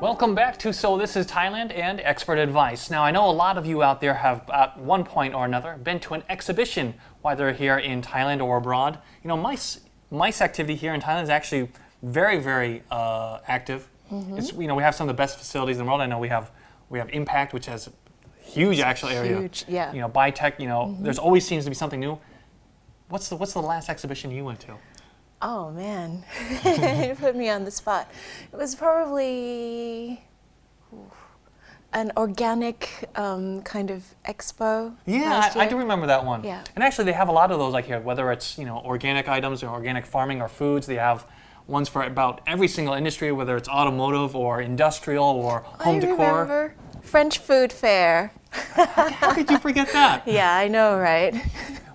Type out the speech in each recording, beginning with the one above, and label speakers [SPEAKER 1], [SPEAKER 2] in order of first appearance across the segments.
[SPEAKER 1] Welcome back to So This is Thailand and Expert Advice. Now, I know a lot of you out there have, at one point or another, been to an exhibition, whether here in Thailand or abroad. You know, mice activity here in Thailand is actually very, very active. It's, we have some of the best facilities in the world. I know we have Impact, which has a huge actual area.
[SPEAKER 2] Huge, yeah.
[SPEAKER 1] Bitech. There's always seems to be something new. What's the last exhibition you went to?
[SPEAKER 2] Oh man, you put me on the spot. It was probably an organic kind of expo.
[SPEAKER 1] Yeah, I do remember that one.
[SPEAKER 2] Yeah.
[SPEAKER 1] And actually, they have a lot of those like here, whether it's organic items or organic farming or foods. They have ones for about every single industry, whether it's automotive or industrial or home decor.
[SPEAKER 2] I remember French food fair.
[SPEAKER 1] How could you forget that?
[SPEAKER 2] Yeah, I know, right?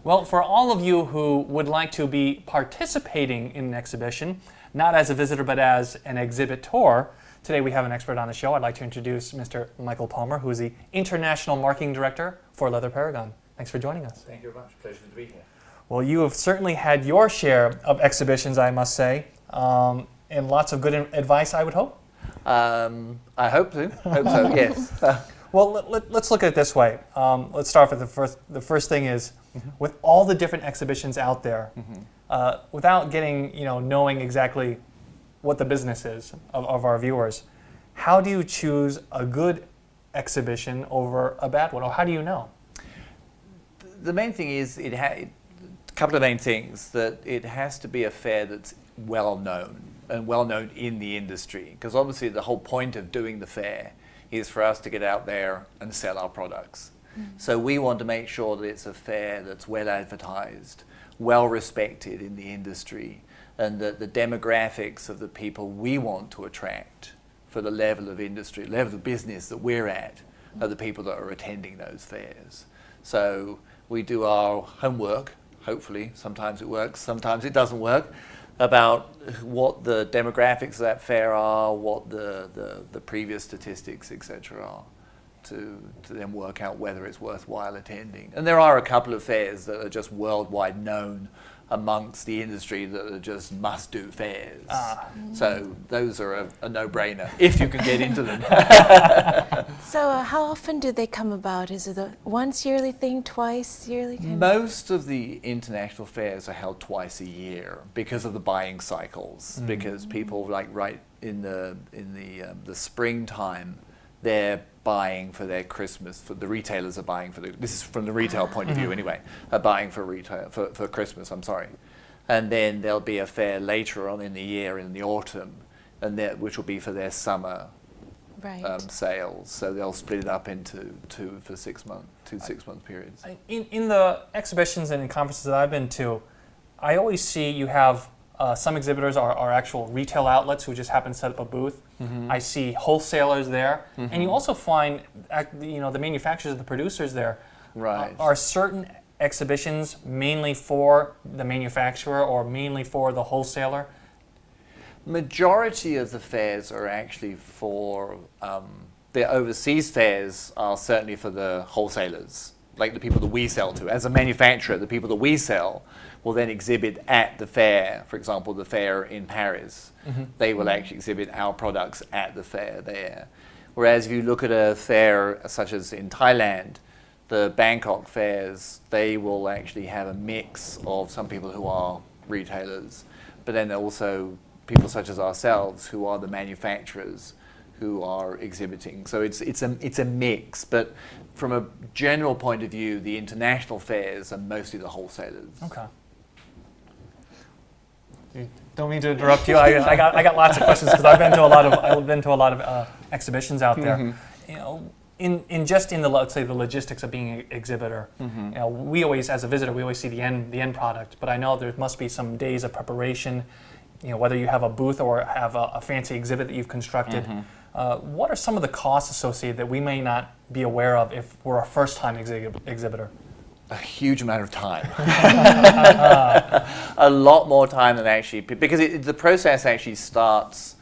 [SPEAKER 1] Well, for all of you who would like to be participating in an exhibition, not as a visitor but as an exhibitor, today we have an expert on the show. I'd like to introduce Mr. Michael Palmer, who is the International Marketing Director for Leather Paragon. Thanks for joining us.
[SPEAKER 3] Thank you very much. Pleasure to be here.
[SPEAKER 1] Well, you have certainly had your share of exhibitions, I must say, and lots of good advice, I would hope.
[SPEAKER 3] I hope so. Yes.
[SPEAKER 1] Well, let's look at it this way. Let's start with the first thing is, with all the different exhibitions out there, without getting, knowing exactly what the business is of our viewers, how do you choose a good exhibition over a bad one, or how do you know?
[SPEAKER 3] The main thing is a couple of main things, that it has to be a fair that's well known and well known in the industry, because obviously the whole point of doing the fair is for us to get out there and sell our products. So we want to make sure that it's a fair that's well advertised, well respected in the industry, and that the demographics of the people we want to attract for the level of industry, level of business that we're at, are the people that are attending those fairs. So we do our homework, hopefully, sometimes it works, sometimes it doesn't work, about what the demographics of that fair are, what the previous statistics, etc. are, to then work out whether it's worthwhile attending. And there are a couple of fairs that are just worldwide known amongst the industry that are just must-do fairs. So those are a no-brainer, if you can get into them.
[SPEAKER 2] So how often do they come about? Is it a once yearly thing, twice yearly?
[SPEAKER 3] Most of the international fairs are held twice a year because of the buying cycles. Because people right in the springtime, they're buying for their Christmas. For the retailers are buying for this is from the retail point of view anyway. Are buying for retail for Christmas. I'm sorry, and then there'll be a fair later on in the year in the autumn, and which will be for their summer sales. So they'll split it up into two 6 month periods.
[SPEAKER 1] In the exhibitions and in conferences that I've been to, I always see you have some exhibitors are actual retail outlets who just happen to set up a booth. I see wholesalers there, and you also find the manufacturers and the producers there.
[SPEAKER 3] Right.
[SPEAKER 1] Are certain exhibitions mainly for the manufacturer or mainly for the wholesaler?
[SPEAKER 3] Majority of the fairs are actually for the overseas fairs are certainly for the wholesalers, like the people that we sell to. As a manufacturer, the people that we sell will then exhibit at the fair. For example, the fair in Paris, they will actually exhibit our products at the fair there. Whereas if you look at a fair such as in Thailand, the Bangkok fairs, they will actually have a mix of some people who are retailers, but then also people such as ourselves who are the manufacturers who are exhibiting. So it's a mix, but from a general point of view, the international fairs are mostly the wholesalers.
[SPEAKER 1] Okay. Don't mean to interrupt you. I got lots of questions because I've been to a lot of exhibitions out there. In the let's say the logistics of being an exhibitor, we always, as a visitor, we always see the end product. But I know there must be some days of preparation. Whether you have a booth or have a fancy exhibit that you've constructed. What are some of the costs associated that we may not be aware of if we're a first-time exhibitor?
[SPEAKER 3] A huge amount of time. A lot more time than actually, because the process actually starts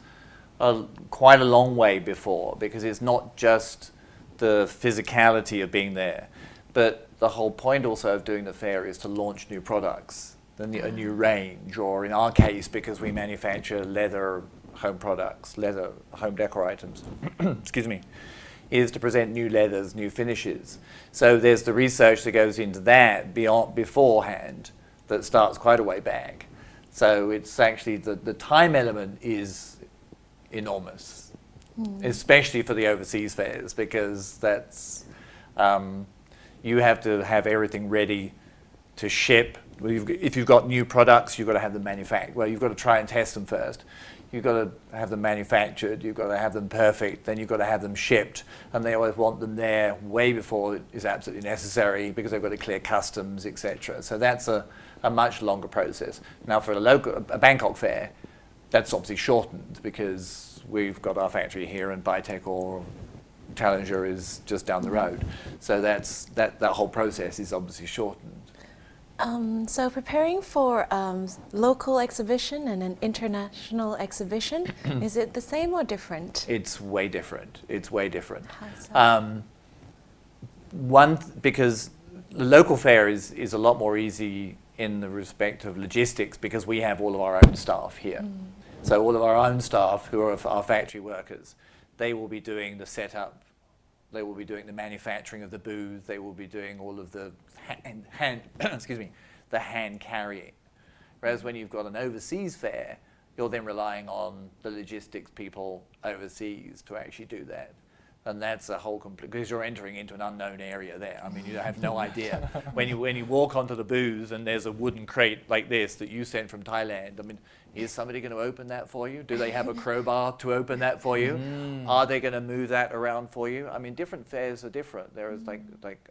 [SPEAKER 3] quite a long way before, because it's not just the physicality of being there, but the whole point also of doing the fair is to launch new products, a new range, or in our case, because we manufacture leather home products, leather, home decor items, excuse me, is to present new leathers, new finishes. So there's the research that goes into that beforehand that starts quite a way back. So it's actually the time element is enormous, especially for the overseas fairs, because that's you have to have everything ready to ship. If you've got new products, you've got to have them manufactured. Well, you've got to try and test them first. You've got to have them manufactured. You've got to have them perfect. Then you've got to have them shipped. And they always want them there way before it is absolutely necessary because they've got to clear customs, etc. So that's a much longer process. Now, for a Bangkok fair, that's obviously shortened because we've got our factory here and Bitech or Challenger is just down the road. So that whole process is obviously shortened.
[SPEAKER 2] So preparing for local exhibition and an international exhibition, is it the same or different?
[SPEAKER 3] It's way different. It's way different.
[SPEAKER 2] How so?
[SPEAKER 3] Because the local fair is a lot more easy in the respect of logistics because we have all of our own staff here. So all of our own staff who are our factory workers, they will be doing the setup, they will be doing the manufacturing of the booth, they will be doing all of the the hand carrying. Whereas when you've got an overseas fair, you're then relying on the logistics people overseas to actually do that. And that's a whole because you're entering into an unknown area there. I mean, you have no idea. When you walk onto the booth and there's a wooden crate like this that you sent from Thailand, I mean, is somebody going to open that for you? Do they have a crowbar to open that for you? Are they going to move that around for you? I mean, different fairs are different. There is like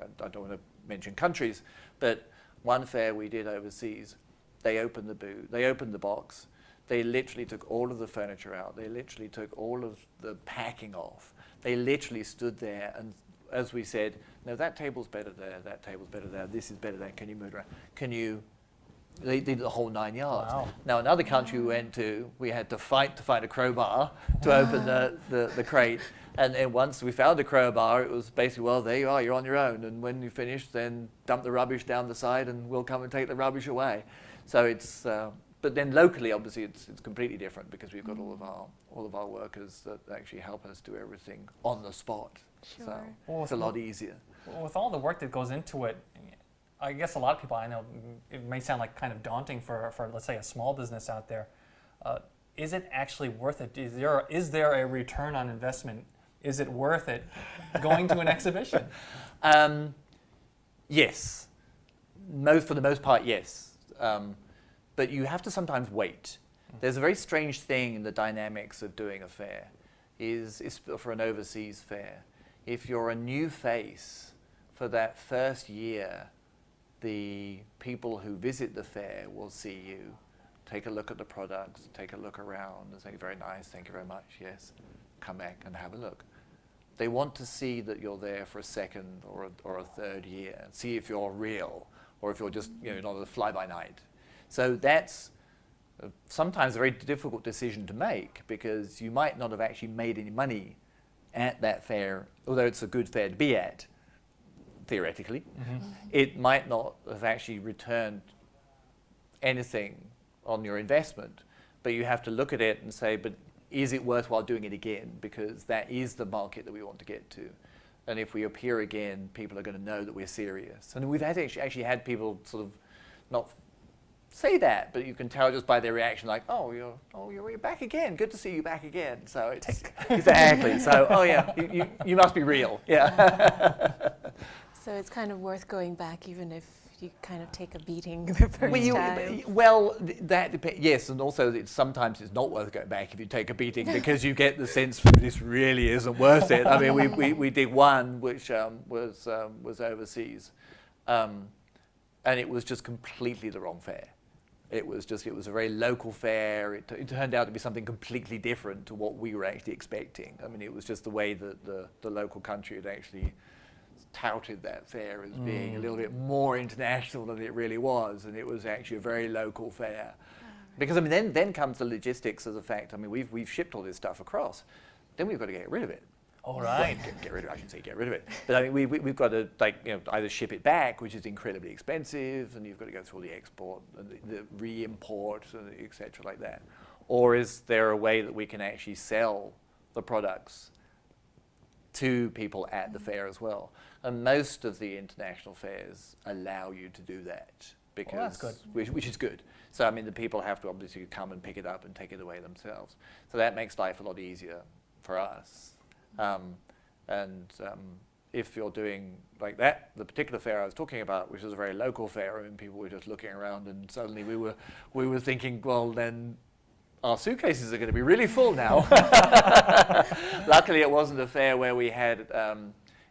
[SPEAKER 3] I don't want to mention countries, but one fair we did overseas, they opened the booth, they opened the box, they literally took all of the furniture out, they literally took all of the packing off. They literally stood there and, as we said, no, that table's better there, that table's better there, this is better there, can you move it around? Can you, they did the whole 9 yards.
[SPEAKER 1] Wow.
[SPEAKER 3] Now, another country we went to, we had to find a crowbar to open the crate. And once we found a crowbar, it was basically, well, there you are, you're on your own. And when you finish, then dump the rubbish down the side and we'll come and take the rubbish away. So it's, but then locally, obviously, it's completely different because we've got all of our workers that actually help us do everything on the spot.
[SPEAKER 2] Sure.
[SPEAKER 3] So
[SPEAKER 1] Well,
[SPEAKER 3] it's a lot easier.
[SPEAKER 1] With all the work that goes into it, I guess a lot of people I know, it may sound like kind of daunting for let's say, a small business out there. Is it actually worth it? Is there a return on investment? Is it worth it going to an exhibition?
[SPEAKER 3] Yes. For the most part, yes. But you have to sometimes wait. There's a very strange thing in the dynamics of doing a fair, is for an overseas fair. If you're a new face for that first year, the people who visit the fair will see you, take a look at the products, take a look around and say, very nice, thank you very much, yes. Come back and have a look. They want to see that you're there for a second or a third year, see if you're real or if you're just not a fly-by-night. So that's sometimes a very difficult decision to make because you might not have actually made any money at that fair, although it's a good fair to be at, theoretically. It might not have actually returned anything on your investment, but you have to look at it and say, but is it worthwhile doing it again? Because that is the market that we want to get to. And if we appear again, people are going to know that we're serious. And we've actually had people sort of not say that, but you can tell just by their reaction, like, you're back again. Good to see you back again. So it's exactly. So, oh yeah, you must be real. Yeah.
[SPEAKER 2] So it's kind of worth going back even if you kind of take a beating the first time.
[SPEAKER 3] Well, that depends. Yes, and also sometimes it's not worth going back if you take a beating because you get the sense that this really isn't worth it. I mean, we did one which was overseas, and it was just completely the wrong fair. It was a very local fair. It turned out to be something completely different to what we were actually expecting. I mean, it was just the way that the local country had actually touted that fair as being a little bit more international than it really was, and it was actually a very local fair. Because I mean, then comes the logistics of the fact. I mean, we've shipped all this stuff across, then we've got to get rid of it.
[SPEAKER 1] All right.
[SPEAKER 3] Well, get rid of it. I shouldn't say get rid of it, but I mean, we've got to either ship it back, which is incredibly expensive, and you've got to go through all the export and the re-import, and etc. like that, Or is there a way that we can actually sell the products to people at the fair as well? And most of the international fairs allow you to do that, because
[SPEAKER 1] that's good.
[SPEAKER 3] Which is good. So I mean, the people have to obviously come and pick it up and take it away themselves. So that makes life a lot easier for us. If you're doing like that, the particular fair I was talking about, which is a very local fair, and people were just looking around, and suddenly we were thinking, well, then our suitcases are going to be really full now. Luckily, it wasn't a fair where we had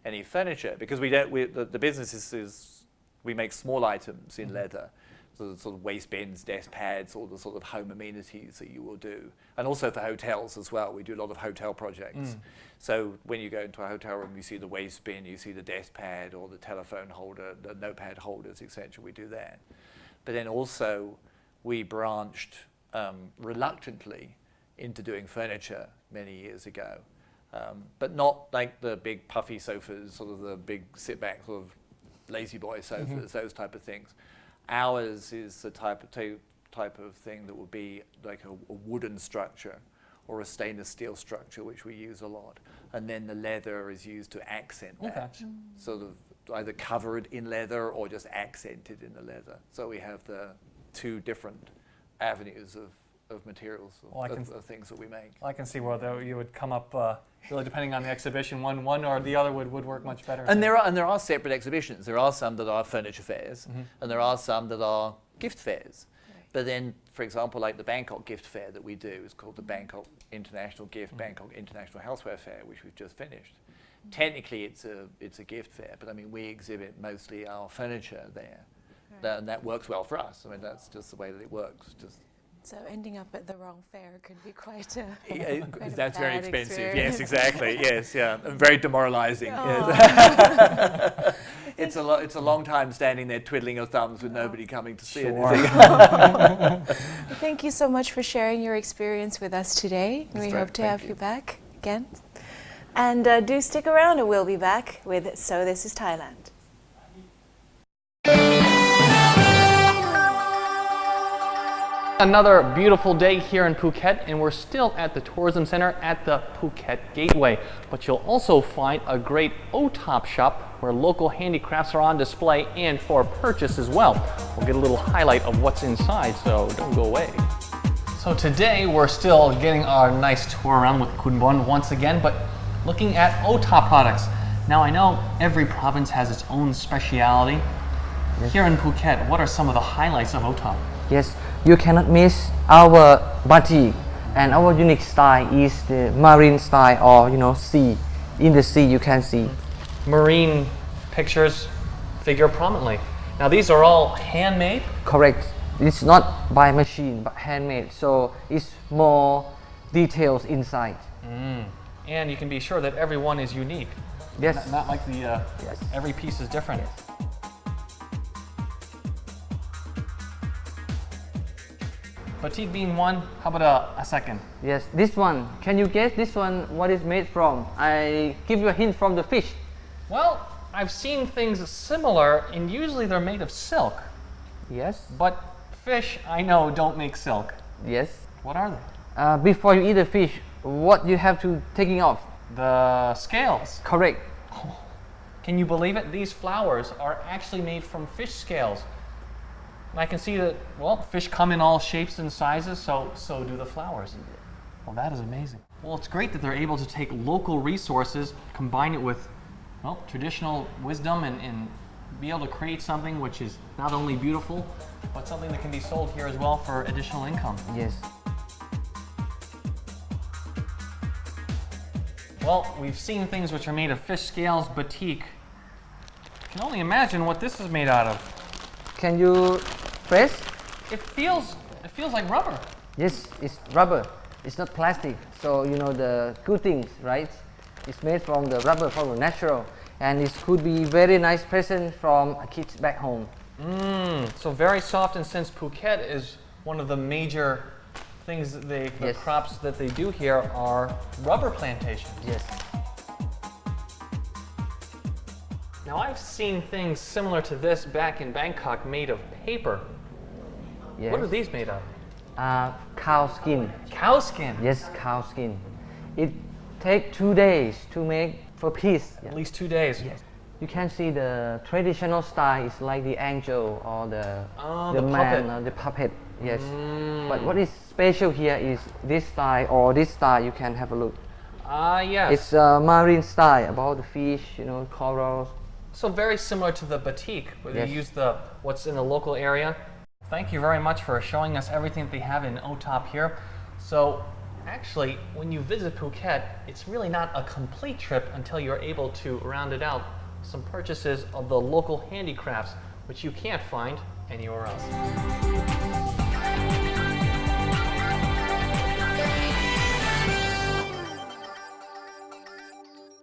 [SPEAKER 3] any furniture, because the business is we make small items in leather, so the sort of waste bins, desk pads, all the sort of home amenities that you will do, and also for hotels as well. We do a lot of hotel projects. So when you go into a hotel room, you see the waste bin, you see the desk pad or the telephone holder, the notepad holders, etc. We do that. But then also we branched reluctantly into doing furniture many years ago, but not like the big puffy sofas, sort of the big sit back sort of lazy boy sofas, those type of things. Ours is the type of thing that would be like a wooden structure or a stainless steel structure, which we use a lot. And then the leather is used to accent that, sort of either covered in leather or just accented in the leather. So we have the two different avenues of materials, of things that we make.
[SPEAKER 1] I can see where you would come up, really depending on the exhibition, one or the other would work much better.
[SPEAKER 3] And there are separate exhibitions. There are some that are furniture fairs, and there are some that are gift fairs. But then, for example, like the Bangkok gift fair that we do is called the Bangkok International Gift, Bangkok International Houseware Fair, which we've just finished. Technically, it's a gift fair, but I mean, we exhibit mostly our furniture there, and that works well for us. I mean, that's just the way that it works.
[SPEAKER 2] So ending up at the wrong fair could be quite a
[SPEAKER 3] that's very expensive.
[SPEAKER 2] Experience.
[SPEAKER 3] Yes, exactly. Yes, yeah, and very demoralising. Yes. It's a long time standing there twiddling your thumbs with nobody coming to see anything.
[SPEAKER 2] Thank you so much for sharing your experience with us today. We hope to have you back again. And do stick around, and we'll be back with So This is Thailand.
[SPEAKER 4] Another beautiful day here in Phuket, and we're still at the tourism center at the Phuket Gateway. But you'll also find a great O-Top shop where local handicrafts are on display and for purchase as well. We'll get a little highlight of what's inside, so don't go away. So today we're still getting our nice tour around with Khun Bon once again, but looking at O-Top products. Now I know every province has its own speciality. Here in Phuket, what are some of the highlights of O-Top?
[SPEAKER 5] Yes, you cannot miss our batik, and our unique style is the marine style, or sea. In the sea you can see.
[SPEAKER 4] Marine pictures figure prominently. Now these are all handmade?
[SPEAKER 5] Correct. It's not by machine but handmade, so it's more details inside.
[SPEAKER 4] And you can be sure that every one is unique.
[SPEAKER 5] Yes.
[SPEAKER 4] Not like the every piece is different.
[SPEAKER 5] Yes.
[SPEAKER 4] Batik being one, how about a second?
[SPEAKER 5] Yes, this one. Can you guess this one what it's made from? I give you a hint from the fish.
[SPEAKER 4] Well, I've seen things similar, and usually they're made of silk.
[SPEAKER 5] Yes.
[SPEAKER 4] But fish, I know, don't make silk.
[SPEAKER 5] Yes.
[SPEAKER 4] What are they?
[SPEAKER 5] Before you eat the fish, what you have to taking off?
[SPEAKER 4] The scales.
[SPEAKER 5] Correct.
[SPEAKER 4] Can you believe it? These flowers are actually made from fish scales. And I can see that, well, fish come in all shapes and sizes, so do the flowers. Well, that is amazing. Well, it's great that they're able to take local resources, combine it with, well, traditional wisdom, and be able to create something which is not only beautiful, but something that can be sold here as well for additional income.
[SPEAKER 5] Yes.
[SPEAKER 4] Well, we've seen things which are made of fish scales, batik. I can only imagine what this is made out of.
[SPEAKER 5] Can you press?
[SPEAKER 4] It feels like rubber.
[SPEAKER 5] Yes, it's rubber. It's not plastic. So the good things, right? It's made from the rubber, from the natural, and it could be very nice present from a kids back home.
[SPEAKER 4] So very soft, and since Phuket is one of the major things that the crops that they do here are rubber plantations.
[SPEAKER 5] Yes.
[SPEAKER 4] Now I've seen things similar to this back in Bangkok made of paper.
[SPEAKER 5] Yes.
[SPEAKER 4] What are these made of?
[SPEAKER 5] Cow skin.
[SPEAKER 1] Cow skin.
[SPEAKER 5] Yes, cow skin. It takes 2 days to make for piece.
[SPEAKER 1] At least 2 days.
[SPEAKER 5] Yes. You can see the traditional style is like the angel or the
[SPEAKER 1] the
[SPEAKER 5] man
[SPEAKER 1] puppet.
[SPEAKER 5] or the puppet. Yes. But what is special here is this style or this style. You can have a look.
[SPEAKER 1] Ah, yes.
[SPEAKER 5] It's a marine style about the fish, you know, corals.
[SPEAKER 1] So very similar to the batik, where
[SPEAKER 5] Yes.
[SPEAKER 1] they use what's in the local area. Thank you very much for showing us everything that they have in OTOP here. So actually, when you visit Phuket, it's really not a complete trip until you're able to round it out some purchases of the local handicrafts, which you can't find anywhere else.